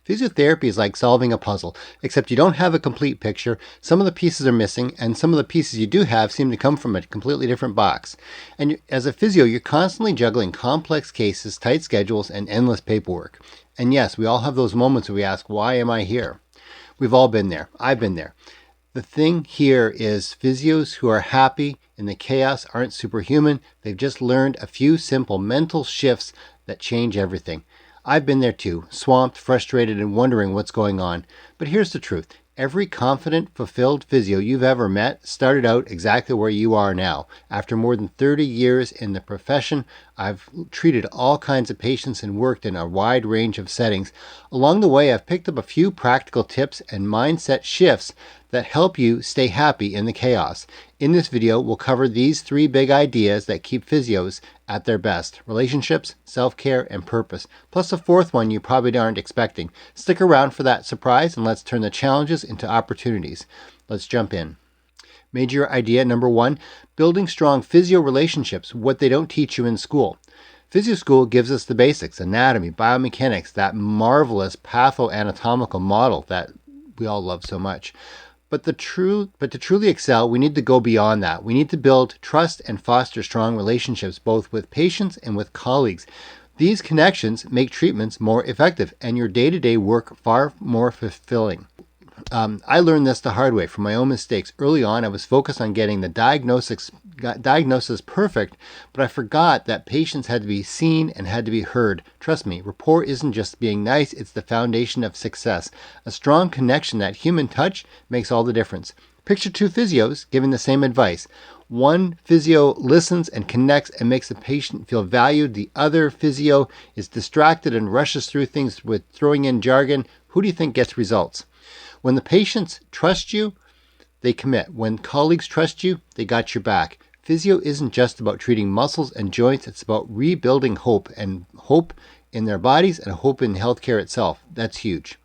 Physiotherapy is like solving a puzzle, except you don't have a complete picture. Some of the pieces are missing, and some of the pieces you do have seem to come from a completely different box. And as a physio, you're constantly juggling complex cases, tight schedules, and endless paperwork. And yes, we all have those moments where we ask, why am I here? We've all been there. I've been there. The thing here is physios who are happy in the chaos aren't superhuman. They've just learned a few simple mental shifts that change everything. I've been there too, swamped, frustrated, and wondering what's going on. But here's the truth. Every confident, fulfilled physio you've ever met started out exactly where you are now. After more than 30 years in the profession, I've treated all kinds of patients and worked in a wide range of settings. Along the way, I've picked up a few practical tips and mindset shifts that help you stay happy in the chaos. In this video, we'll cover these 3 big ideas that keep physios at their best: relationships, self-care, and purpose. Plus a 4th one you probably aren't expecting. Stick around for that surprise, and let's turn the challenges into opportunities. Let's jump in. Major idea number 1, building strong physio relationships, what they don't teach you in school. Physio school gives us the basics: anatomy, biomechanics, that marvelous pathoanatomical model that we all love so much. But to truly excel, we need to go beyond that. We need to build trust and foster strong relationships both with patients and with colleagues. These connections make treatments more effective and your day-to-day work far more fulfilling. I learned this the hard way from my own mistakes. Early on, I was focused on getting the diagnosis perfect, but I forgot that patients had to be seen and had to be heard. Trust me, rapport isn't just being nice, it's the foundation of success. A strong connection, that human touch, makes all the difference. Picture 2 physios giving the same advice. One physio listens and connects and makes the patient feel valued. The other physio is distracted and rushes through things with throwing in jargon. Who do you think gets results? When the patients trust you, they commit. When colleagues trust you, they got your back. Physio isn't just about treating muscles and joints. It's about rebuilding hope, and hope in their bodies and hope in healthcare itself. That's huge.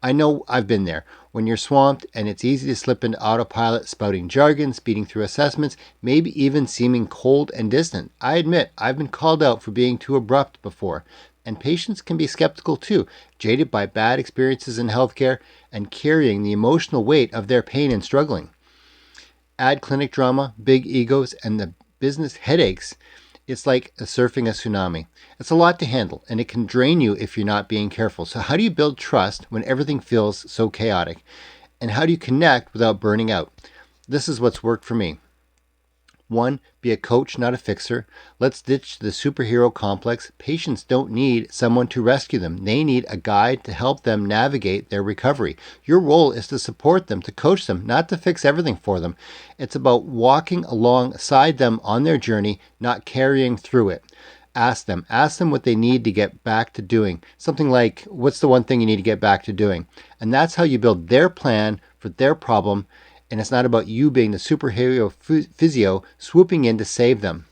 I know I've been there. When you're swamped and it's easy to slip into autopilot, spouting jargon, speeding through assessments, maybe even seeming cold and distant. I admit I've been called out for being too abrupt before. And patients can be skeptical too, jaded by bad experiences in healthcare and carrying the emotional weight of their pain and struggling. Add clinic drama, big egos, and the business headaches. It's like surfing a tsunami. It's a lot to handle, and it can drain you if you're not being careful. So how do you build trust when everything feels so chaotic? And how do you connect without burning out? This is what's worked for me. 1, be a coach, not a fixer. Let's ditch the superhero complex. Patients don't need someone to rescue them. They need a guide to help them navigate their recovery. Your role is to support them, to coach them, not to fix everything for them. It's about walking alongside them on their journey, not carrying through it. Ask them what they need to get back to doing. Something like, what's the one thing you need to get back to doing? And that's how you build their plan for their problem. And it's not about you being the superhero physio swooping in to save them.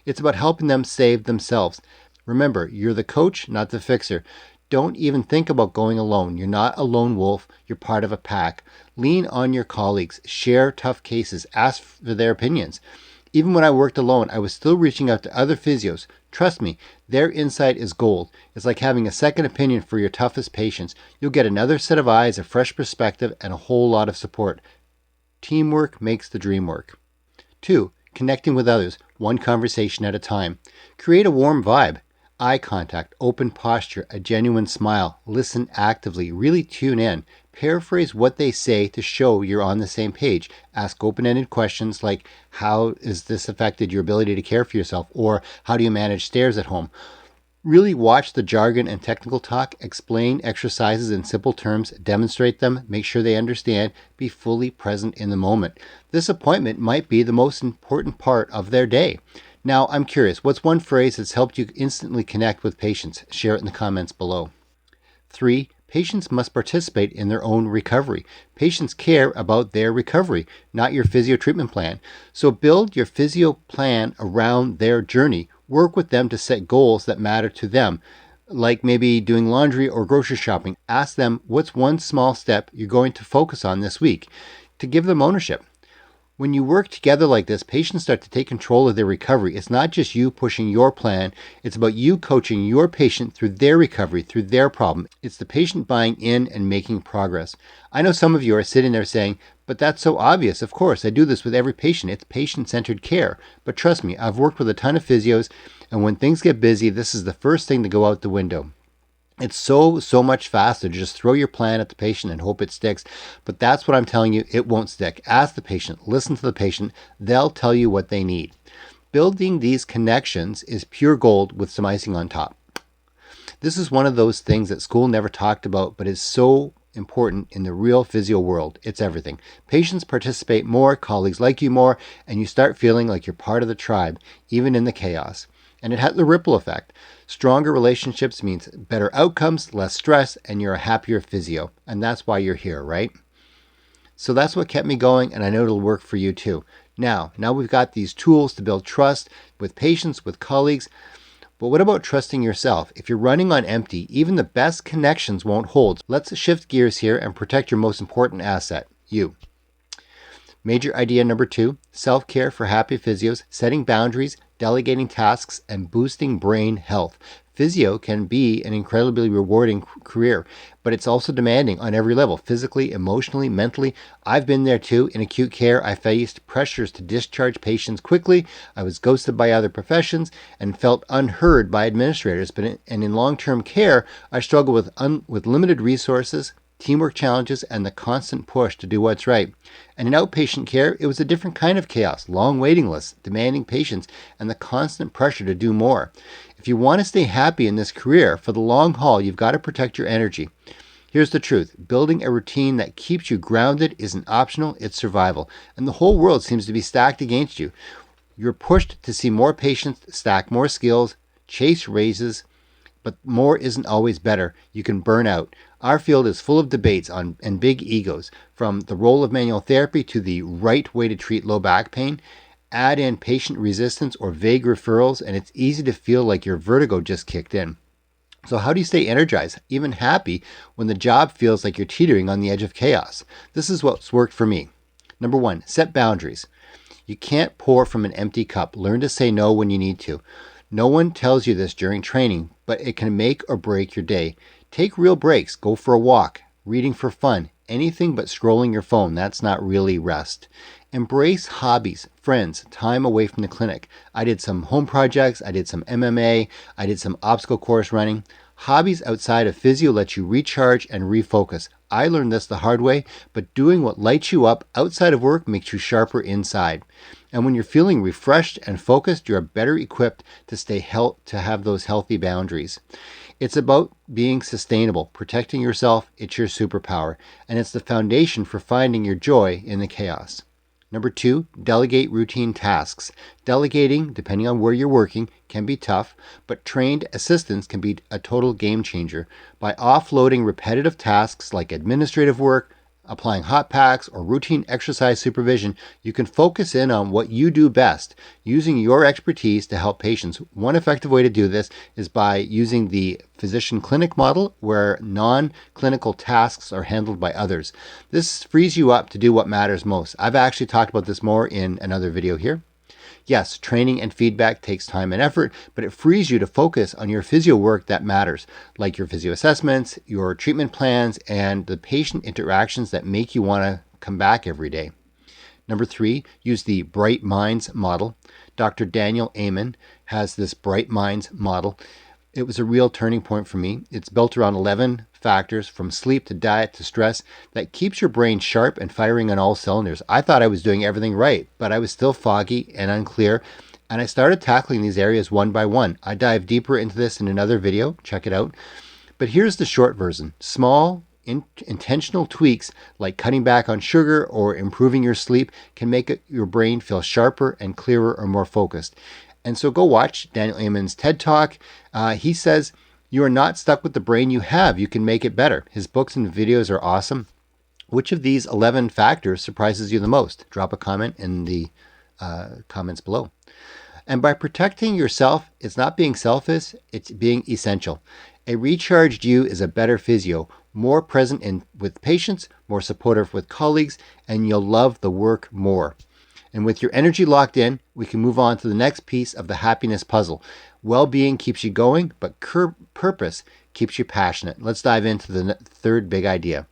It's about helping them save themselves. Remember, you're the coach, not the fixer. Don't even think about going alone. You're not a lone wolf. You're part of a pack. Lean on your colleagues. Share tough cases. Ask for their opinions. Even when I worked alone, I was still reaching out to other physios. Trust me, their insight is gold. It's like having a second opinion for your toughest patients. You'll get another set of eyes, a fresh perspective, and a whole lot of support. Teamwork makes the dream work. 2, connecting with others, one conversation at a time. Create a warm vibe. Eye contact, open posture, a genuine smile. Listen actively. Really tune in. Paraphrase what they say to show you're on the same page. Ask open-ended questions like, how has this affected your ability to care for yourself? Or how do you manage stairs at home? Really watch the jargon and technical talk. Explain exercises in simple terms. Demonstrate them. Make sure they understand. Be fully present in the moment. This appointment might be the most important part of their day. Now, I'm curious, what's one phrase that's helped you instantly connect with patients? Share it in the comments below. 3, patients must participate in their own recovery. Patients care about their recovery, not your physio treatment plan. So build your physio plan around their journey. Work with them to set goals that matter to them, like maybe doing laundry or grocery shopping. Ask them what's one small step you're going to focus on this week, to give them ownership. When you work together like this, patients start to take control of their recovery. It's not just you pushing your plan, it's about you coaching your patient through their recovery, through their problem. It's the patient buying in and making progress. I know some of you are sitting there saying, but that's so obvious. Of course, I do this with every patient. It's patient-centered care. But trust me, I've worked with a ton of physios, and when things get busy, this is the first thing to go out the window. It's so much faster to just throw your plan at the patient and hope it sticks. But that's what I'm telling you, it won't stick. Ask the patient, listen to the patient, they'll tell you what they need. Building these connections is pure gold with some icing on top. This is one of those things that school never talked about, but is so important in the real physio world. It's everything. Patients participate more, colleagues like you more, and you start feeling like you're part of the tribe, even in the chaos. And it has the ripple effect. Stronger relationships means better outcomes, less stress, and you're a happier physio. And that's why you're here, right? So that's what kept me going, and I know it'll work for you too. Now we've got these tools to build trust with patients, with colleagues. But what about trusting yourself? If you're running on empty, even the best connections won't hold. Let's shift gears here and protect your most important asset, you. Major idea number 2, self-care for happy physios, setting boundaries, delegating tasks, and boosting brain health. Physio can be an incredibly rewarding career, but it's also demanding on every level, physically, emotionally, mentally. I've been there too. In acute care, I faced pressures to discharge patients quickly. I was ghosted by other professions and felt unheard by administrators. And in long-term care, I struggled with limited resources, teamwork challenges, and the constant push to do what's right. And in outpatient care, it was a different kind of chaos, long waiting lists, demanding patients, and the constant pressure to do more. If you want to stay happy in this career for the long haul, you've got to protect your energy. Here's the truth. Building a routine that keeps you grounded isn't optional, it's survival. And the whole world seems to be stacked against you. You're pushed to see more patients, stack more skills, chase raises, but more isn't always better. You can burn out. Our field is full of debates and big egos, from the role of manual therapy to the right way to treat low back pain. Add in patient resistance or vague referrals, and it's easy to feel like your vertigo just kicked in. So how do you stay energized, even happy, when the job feels like you're teetering on the edge of chaos? This is what's worked for me. Number 1, set boundaries. You can't pour from an empty cup. Learn to say no when you need to. No one tells you this during training, but it can make or break your day. Take real breaks. Go for a walk, reading for fun, anything but scrolling your phone. That's not really rest. Embrace hobbies, friends, time away from the clinic. I did some home projects. I did some MMA. I did some obstacle course running. Hobbies outside of physio let you recharge and refocus. I learned this the hard way, but doing what lights you up outside of work makes you sharper inside. And when you're feeling refreshed and focused, you're better equipped to have those healthy boundaries. It's about being sustainable, protecting yourself. It's your superpower, and it's the foundation for finding your joy in the chaos. Number 2, delegate routine tasks. Delegating, depending on where you're working, can be tough, but trained assistants can be a total game changer. By offloading repetitive tasks like administrative work, applying hot packs, or routine exercise supervision, you can focus in on what you do best, using your expertise to help patients. One effective way to do this is by using the physician clinic model, where non-clinical tasks are handled by others. This frees you up to do what matters most. I've actually talked about this more in another video here. Yes, training and feedback takes time and effort, but it frees you to focus on your physio work that matters, like your physio assessments, your treatment plans, and the patient interactions that make you want to come back every day. Number 3, use the Bright Minds model. Dr. Daniel Amen has this Bright Minds model. It was a real turning point for me. It's built around 11 factors, from sleep to diet to stress, that keeps your brain sharp and firing on all cylinders. I thought I was doing everything right, but I was still foggy and unclear, and I started tackling these areas one by one. I dive deeper into this in another video. Check it out. But here's the short version. Small, intentional tweaks like cutting back on sugar or improving your sleep can make your brain feel sharper and clearer or more focused. And so go watch Daniel Amen's TED Talk. He says, you are not stuck with the brain you have. You can make it better. His books and videos are awesome. Which of these 11 factors surprises you the most? Drop a comment in the comments below. And by protecting yourself, it's not being selfish, it's being essential. A recharged you is a better physio, more present with patients, more supportive with colleagues, and you'll love the work more. And with your energy locked in, we can move on to the next piece of the happiness puzzle. Well-being keeps you going, but purpose keeps you passionate. Let's dive into the third big idea.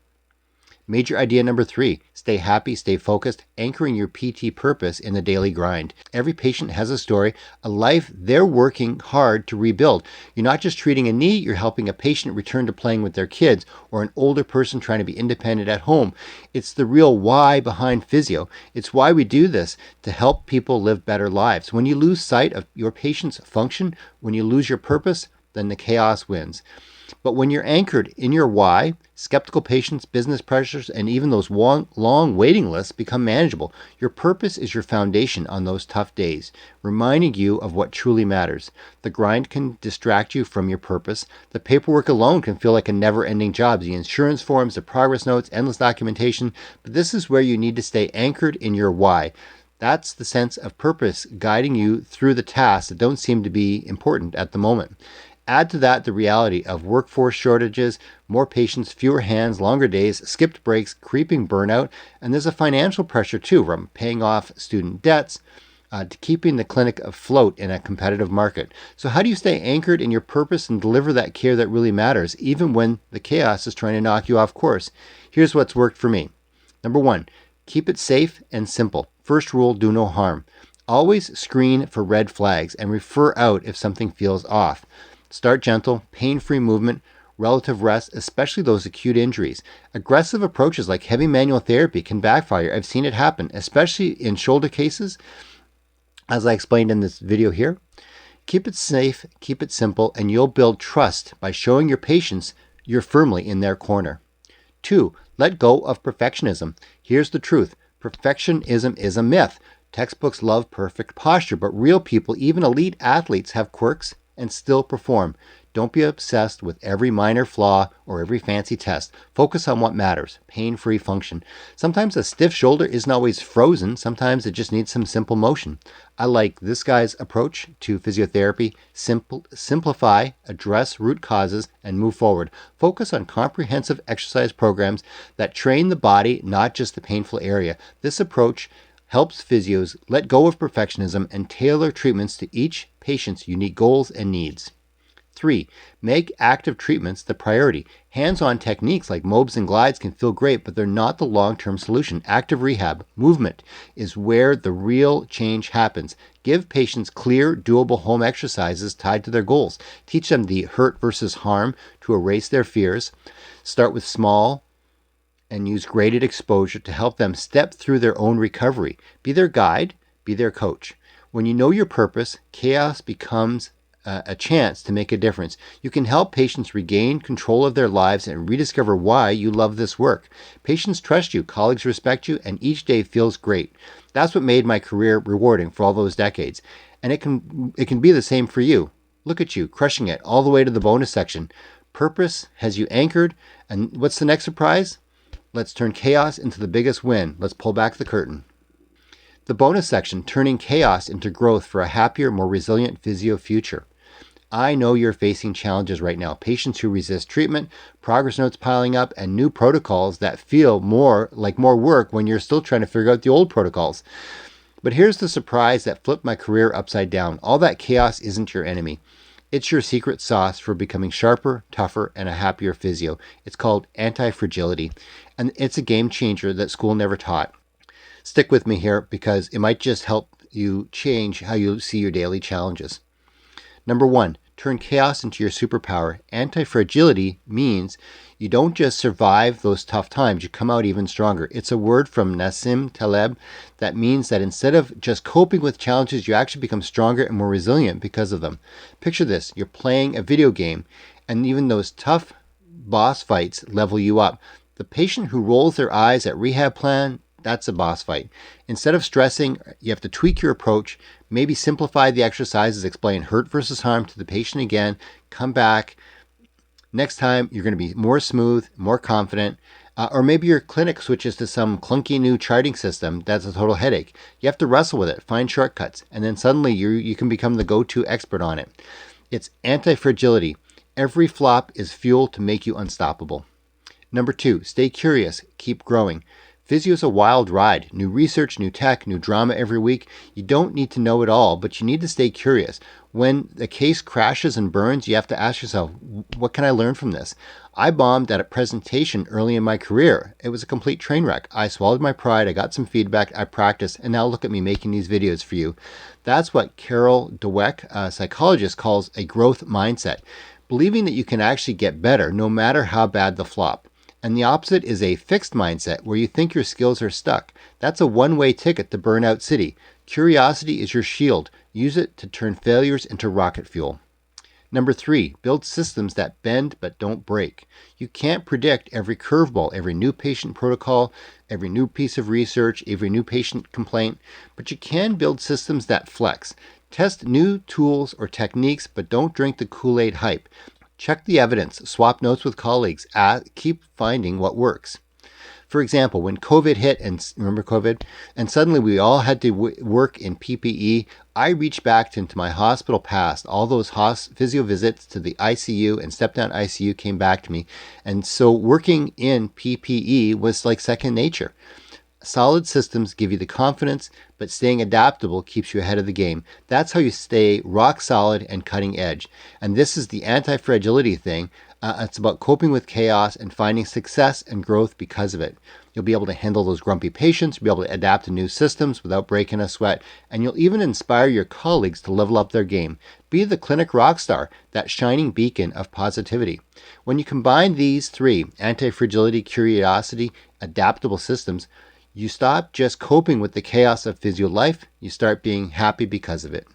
Major idea number 3, stay happy, stay focused, anchoring your PT purpose in the daily grind. Every patient has a story, a life they're working hard to rebuild. You're not just treating a knee, you're helping a patient return to playing with their kids or an older person trying to be independent at home. It's the real why behind physio. It's why we do this, to help people live better lives. When you lose sight of your patient's function, when you lose your purpose, then the chaos wins. But when you're anchored in your why, skeptical patients, business pressures, and even those long waiting lists become manageable. Your purpose is your foundation on those tough days, reminding you of what truly matters. The grind can distract you from your purpose. The paperwork alone can feel like a never-ending job. The insurance forms, the progress notes, endless documentation. But this is where you need to stay anchored in your why. That's the sense of purpose guiding you through the tasks that don't seem to be important at the moment. Add to that the reality of workforce shortages, more patients, fewer hands, longer days, skipped breaks, creeping burnout, and there's a financial pressure too, from paying off student debts to keeping the clinic afloat in a competitive market. So how do you stay anchored in your purpose and deliver that care that really matters, even when the chaos is trying to knock you off course? Here's what's worked for me. Number 1, keep it safe and simple. First rule, do no harm. Always screen for red flags and refer out if something feels off. Start gentle, pain-free movement, relative rest, especially those acute injuries. Aggressive approaches like heavy manual therapy can backfire. I've seen it happen, especially in shoulder cases, as I explained in this video here. Keep it safe, keep it simple, and you'll build trust by showing your patients you're firmly in their corner. 2, let go of perfectionism. Here's the truth. Perfectionism is a myth. Textbooks love perfect posture, but real people, even elite athletes, have quirks and still perform. Don't be obsessed with every minor flaw or every fancy test. Focus on what matters, pain-free function. Sometimes a stiff shoulder isn't always frozen. Sometimes it just needs some simple motion. I like this guy's approach to physiotherapy. Simplify, address root causes, and move forward. Focus on comprehensive exercise programs that train the body, not just the painful area. This approach helps physios let go of perfectionism and tailor treatments to each patient's unique goals and needs. 3, make active treatments the priority. Hands-on techniques like mobs and glides can feel great, but they're not the long-term solution. Active rehab, movement, is where the real change happens. Give patients clear, doable home exercises tied to their goals. Teach them the hurt versus harm to erase their fears. Start with small and use graded exposure to help them step through their own recovery. Be their guide, be their coach. When you know your purpose, chaos becomes a chance to make a difference. You can help patients regain control of their lives and rediscover why you love this work. Patients trust you, colleagues respect you, and each day feels great. That's what made my career rewarding for all those decades. And it can be the same for you. Look at you, crushing it all the way to the bonus section. Purpose has you anchored, and what's the next surprise? Let's turn chaos into the biggest win. Let's pull back the curtain. The bonus section, turning chaos into growth for a happier, more resilient physio future. I know you're facing challenges right now. Patients who resist treatment, progress notes piling up, and new protocols that feel more like more work when you're still trying to figure out the old protocols. But here's the surprise that flipped my career upside down. All that chaos isn't your enemy. It's your secret sauce for becoming sharper, tougher, and a happier physio. It's called Anti-Fragility, and it's a game changer that school never taught. Stick with me here because it might just help you change how you see your daily challenges. Number 1, turn chaos into your superpower. Anti-fragility means you don't just survive those tough times, you come out even stronger. It's a word from Nassim Taleb that means that instead of just coping with challenges, you actually become stronger and more resilient because of them. Picture this, you're playing a video game, and even those tough boss fights level you up. The patient who rolls their eyes at rehab plan, that's a boss fight. Instead of stressing, you have to tweak your approach, maybe simplify the exercises, explain hurt versus harm to the patient again, come back. Next time, you're going to be more smooth, more confident, or maybe your clinic switches to some clunky new charting system that's a total headache. You have to wrestle with it, find shortcuts, and then suddenly you can become the go-to expert on it. It's anti-fragility. Every flop is fuel to make you unstoppable. Number 2, stay curious, keep growing. Physio is a wild ride. New research, new tech, new drama every week. You don't need to know it all, but you need to stay curious. When the case crashes and burns, you have to ask yourself, what can I learn from this? I bombed at a presentation early in my career. It was a complete train wreck. I swallowed my pride, I got some feedback, I practiced, and now look at me making these videos for you. That's what Carol Dweck, a psychologist, calls a growth mindset. Believing that you can actually get better no matter how bad the flop. And the opposite is a fixed mindset where you think your skills are stuck. That's a one-way ticket to Burnout City. Curiosity is your shield. Use it to turn failures into rocket fuel. Number 3, build systems that bend but don't break. You can't predict every curveball, every new patient protocol, every new piece of research, every new patient complaint, but you can build systems that flex. Test new tools or techniques, but don't drink the Kool-Aid hype. Check the evidence, swap notes with colleagues, keep finding what works. For example, when COVID hit, and remember COVID, and suddenly we all had to work in PPE, I reached back into my hospital past. All those physio visits to the ICU and step-down ICU came back to me. And so working in PPE was like second nature. Solid systems give you the confidence, but staying adaptable keeps you ahead of the game. That's how you stay rock solid and cutting edge. And this is the anti-fragility thing. It's about coping with chaos and finding success and growth because of it. You'll be able to handle those grumpy patients, you'll be able to adapt to new systems without breaking a sweat, and you'll even inspire your colleagues to level up their game. Be the clinic rock star, that shining beacon of positivity. When you combine these 3, anti-fragility, curiosity, adaptable systems, you stop just coping with the chaos of physio life, you start being happy because of it.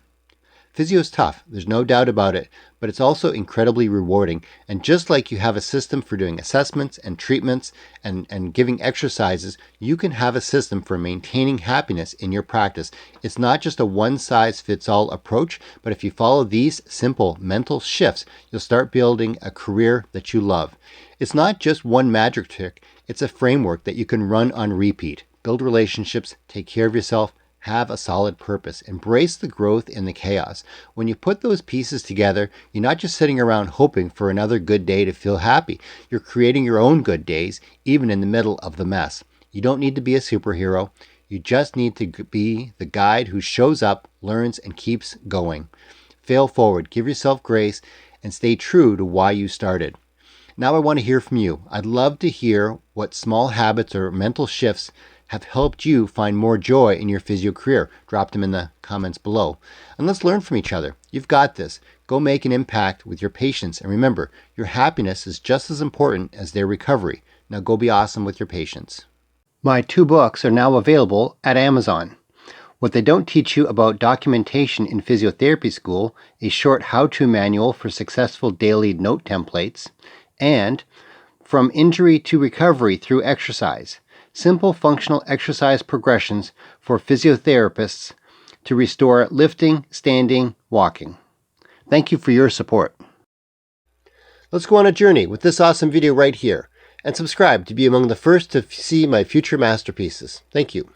Physio is tough, there's no doubt about it, but it's also incredibly rewarding. And just like you have a system for doing assessments and treatments and giving exercises, you can have a system for maintaining happiness in your practice. It's not just a one-size-fits-all approach, but if you follow these simple mental shifts, you'll start building a career that you love. It's not just one magic trick, it's a framework that you can run on repeat. Build relationships, take care of yourself, have a solid purpose. Embrace the growth in the chaos. When you put those pieces together, you're not just sitting around hoping for another good day to feel happy. You're creating your own good days, even in the middle of the mess. You don't need to be a superhero. You just need to be the guide who shows up, learns, and keeps going. Fail forward, give yourself grace, and stay true to why you started. Now I want to hear from you. I'd love to hear what small habits or mental shifts have helped you find more joy in your physio career. Drop them in the comments below. And let's learn from each other. You've got this. Go make an impact with your patients. And remember, your happiness is just as important as their recovery. Now go be awesome with your patients. My 2 books are now available at Amazon. What They Don't Teach You About Documentation in Physiotherapy School, a short how-to manual for successful daily note templates, and From Injury to Recovery Through Exercise, simple functional exercise progressions for physiotherapists to restore lifting, standing, walking. Thank you for your support. Let's go on a journey with this awesome video right here, and subscribe to be among the first to see my future masterpieces. Thank you.